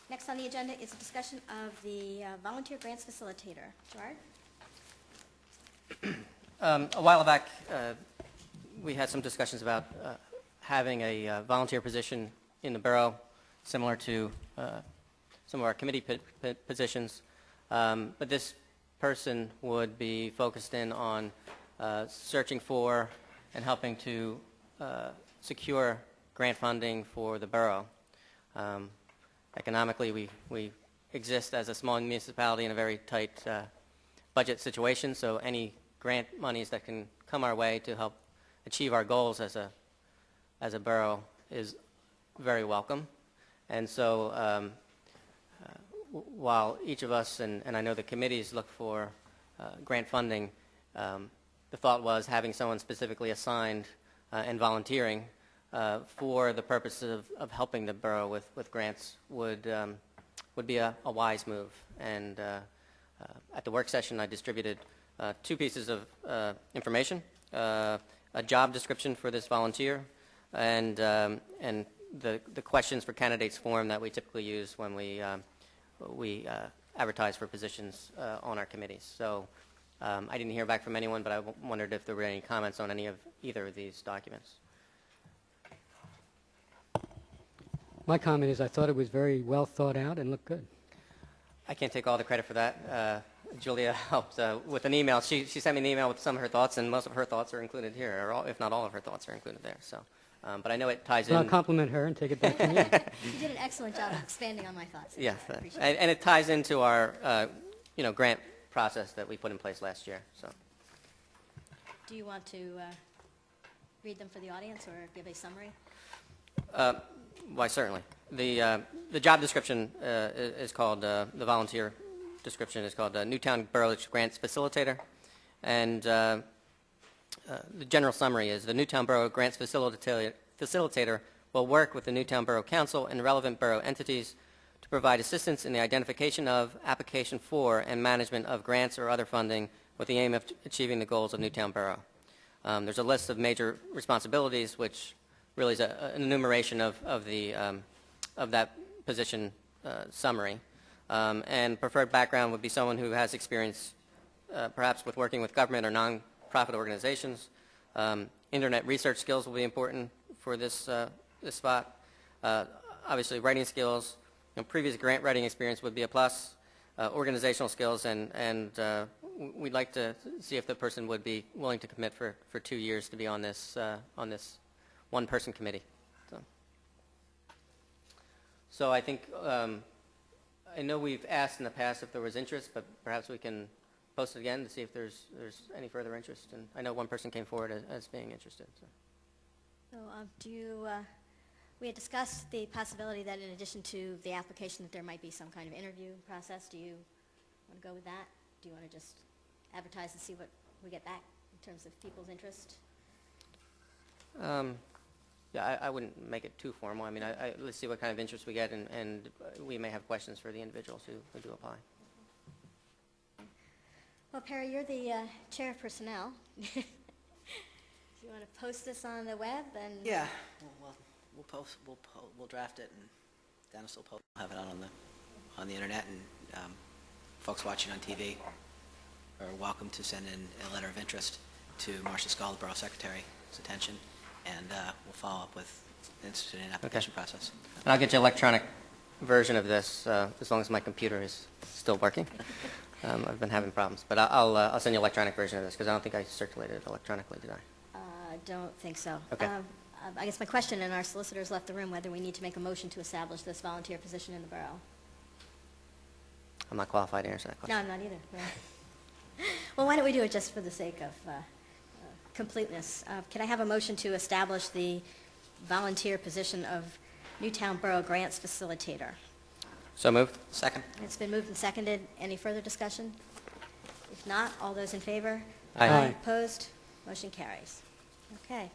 Next on the agenda is a discussion of the volunteer grants facilitator. Gerard? A while back, we had some discussions about having a volunteer position in the borough, similar to some of our committee positions. But this person would be focused in on searching for and helping to secure grant funding for the borough. Economically, we exist as a small municipality in a very tight budget situation, so any grant monies that can come our way to help achieve our goals as a borough is very welcome. And so while each of us, and I know the committees, look for grant funding, the thought was having someone specifically assigned and volunteering for the purpose of helping the borough with grants would be a wise move. And at the work session, I distributed 2 pieces of information, a job description for this volunteer, and the questions for candidates form that we typically use when we advertise for positions on our committees. So I didn't hear back from anyone, but I wondered if there were any comments on either of these documents. My comment is I thought it was very well thought out and looked good. I can't take all the credit for that. Julia helped with an email. She sent me an email with some of her thoughts, and most of her thoughts are included here, or if not all of her thoughts are included there. So, but I know it ties in. I'll compliment her and take it back from you. You did an excellent job of expanding on my thoughts. Yeah, and it ties into our grant process that we put in place last year. So, do you want to read them for the audience or give a summary? Why, certainly. The job description is called, the volunteer description is called Newtown Boro Grants Facilitator. And the general summary is the Newtown Boro Grants Facilitator will work with the Newtown Borough Council and relevant borough entities to provide assistance in the identification of, application for, and management of grants or other funding with the aim of achieving the goals of Newtown Borough. There's a list of major responsibilities, which really is an enumeration of that position summary. And preferred background would be someone who has experience perhaps with working with government or non-profit organizations. Internet research skills will be important for this spot. Obviously, writing skills, previous grant writing experience would be a plus. Organizational skills, and we'd like to see if the person would be willing to commit for 2 years to be on this one-person committee. So I think, I know we've asked in the past if there was interest, but perhaps we can post it again to see if there's any further interest. And I know one person came forward as being interested. So we had discussed the possibility that in addition to the application that there might be some kind of interview process. Do you want to go with that? Do you want to just advertise and see what we get back in terms of people's interest? Yeah, I wouldn't make it too formal. I mean, let's see what kind of interest we get, and we may have questions for the individuals who do apply. Well, Perry, you're the chair of personnel. Do you want to post this on the web? And yeah, we'll post. We'll draft it, and Dennis will post. We'll have it out on the internet, and folks watching on TV are welcome to send in a letter of interest to Marcia Scull, the Borough Secretary's attention. And we'll follow up with the application process. And I'll get you an electronic version of this as long as my computer is still working. I've been having problems, but I'll send you an electronic version of this because I don't think I circulated it electronically, did I? I don't think so. Okay. I guess my question, and our solicitors left the room, whether we need to make a motion to establish this volunteer position in the borough. I'm not qualified to answer that question. No, I'm not either. Well, why don't we do it just for the sake of completeness. Can I have a motion to establish the volunteer position of Newtown Borough Grants Facilitator? So moved. Second. It's been moved and seconded. Any further discussion? If not, all those in favor? Aye. Aye. Opposed? Motion carries. Okay.